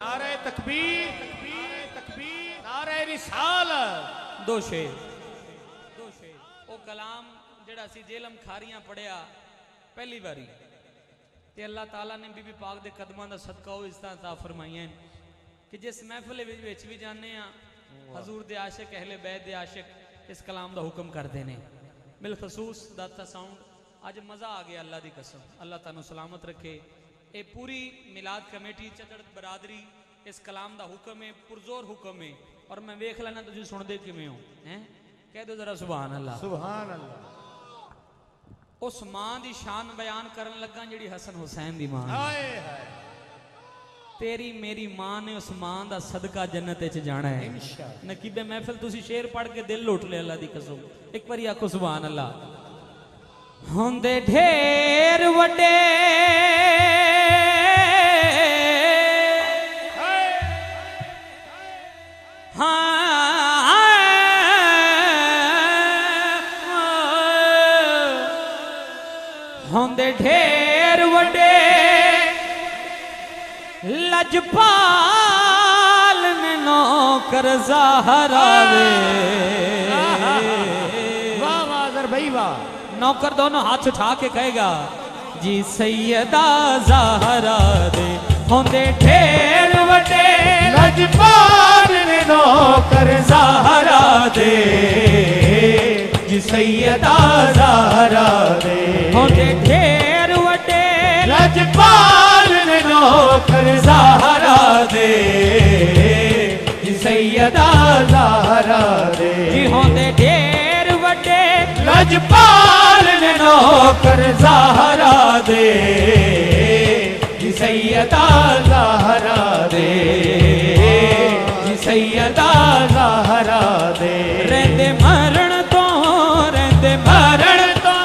नारे तकबीर तकबीर नारे रिसालत दो शेर ओ कलाम जेड़ा सी जेलम खारियां पढ़िया पहली बारी ते अल्लाह ताला ने बीबी पाक दे कदमां दा सदका ओ इस तरह ता फरमाइयां कि जिस महफिल विच भी जाने आ हजूर दे आशिक अहले बैत दे आशिक इस कलाम दा हुक्म करदे ने बिलखसूस दाता साउंड आज मजा आ गया अल्लाह दी कसम अल्लाह तानु सलामत रखे। ये पूरी मिलाद कमेटी चदड़ बरादरी इस कलाम दा हुक्म है पुरजोर हुक्म है और मैं वेख लेना तुझे सुन दे किवें हो हैं कह दो जरा सुभान अल्लाह सुभान अल्लाह। उस मां दी शान बयान करन लगा जेड़ी हसन हुसैन दी मां हाय हाय तेरी मेरी मां ने उस मां दा सदका जन्नत विच जाना है इंशाअल्लाह। नकीबे महफिल तुसी शेर पढ़ के दिल लुट ले अल्लाह दी कसम एक बारी आखो सुभान अल्लाह। होंदे ढेर वड्डे होंदे ढेर वड्डे लजपाल ने नौकर ज़हरा वे वाह वाह अगर भाई वाह नौकर दोनों हाथ उठा के कहेगा जी सैयदा ज़हरा दे होंदे ढेर वड्डे लजपाल ने नौकर ज़हरा दे जी सैयदा ज़हरा दे होंदे ढेर वड्डे लजपाल ने नौकर ज़हरा दे जी सैयदा ज़हरा दे जी होंदे ढेर वड्डे लजपाल ने नौकर ज़हरा दे जी सैयदा ज़हरा दे जी सैयदा ज़हरा दे रहंदे मरण तो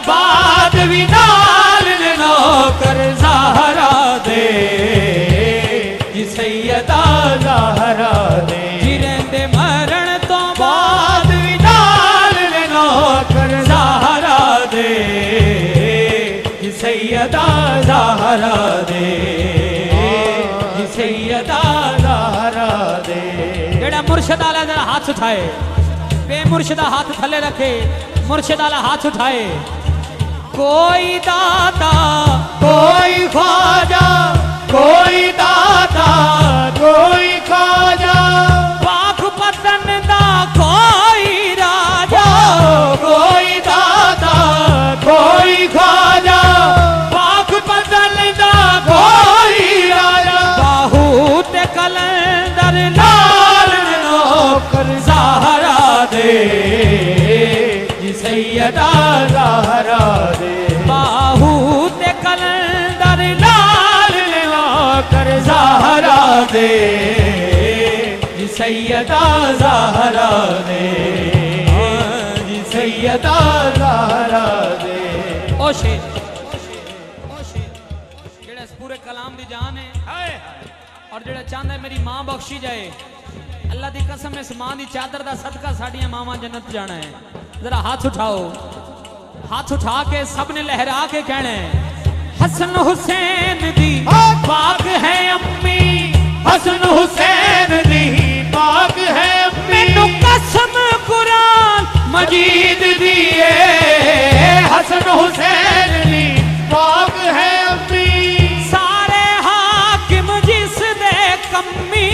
बाद भी नाल ने नौकर ज़हरा दे जी सैयदा ज़हरा दे जी रहंदे मरण तो बाद भी नाल ने नौकर ज़हरा दे जी सैयदा ज़हरा दे जी सैयदा ज़हरा दे। जेड़ा मुर्शिद आला जरा हाथ उठाए बेमुर्शिदा हाथ थले रखे मुर्शिद आला हाथ उठाए कोई दाता कोई ख्वाजा कोई दाता कोई ख्वाजा पाक पतन दा कोई राजा कोई दाता कोई ख्वाजा पाक पतन दा कोई राजा बाहू ते कलंदर नाल नौकर ज़हरा दे सैयदा ज़हरा दे बाहू ते कलंदर लाल नौकर ज़हरा दे जी सैयदा ज़हरा दे जी सैयदा ज़हरा दे। ओ शेर जेड़ा इस पूरे कलाम दी जान है और जेड़ा चाहता है मेरी मां बख्शी जाए अल्लाह दी कसम इस मां दी चादर दा सदका साडियां मावां जन्नत जाना है। जरा हाथ उठाओ हाथ उठा के सबने लहरा के कहना है हसन हुसैन दी पाक है अम्मी हसन हुसैन दी पाक है अम्मी मैनू कसम कुरान मजीद दिए हसन हुसैन दी पाक है अम्मी सारे हाकिम जिस दे कम्मी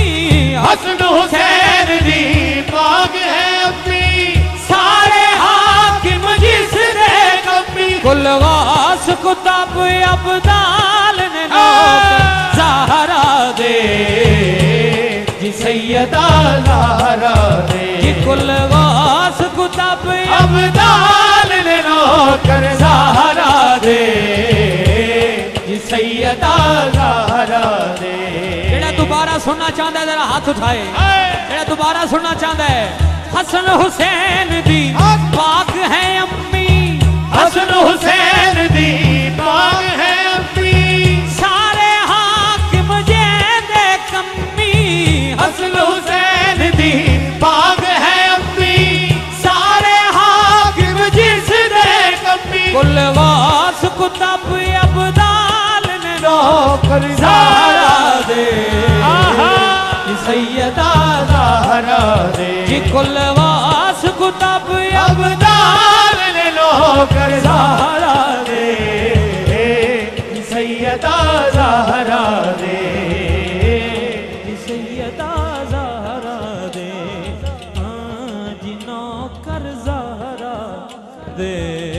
हसन हुसैन दी पाक है अम्मी सारे हाकिम जिस दे कम्मी कुलवास कुतब अब्दाल ने नौकर ज़हरा दे जी सैयदा ज़हरा दे जी कुलवास कुतब अब्दाल ने नौकर ज़हरा दे जी सैयदा ज़हरा दे। जेड़ा दोबारा सुनना चाहता है जरा हाथ उठाए जेड़ा दोबारा सुनना चाहता है हसन हुसैन दी पाक है अम्मी हसन हुसैन दी पाक है अम्मी सारे हाकिम जेदे कम्मी हसन हुसैन दी पाक है अम्मी सारे हाकिम जिस दे कम्मी कुलवास कुतब अब्दाल ने नौकर ज़हरा दे कुलवास कुतब अबदार ने नौकर ज़हरा दे सैयदा ज़हरा दे सैयदा ज़हरा दे हाँ जी नौकर ज़हरा दे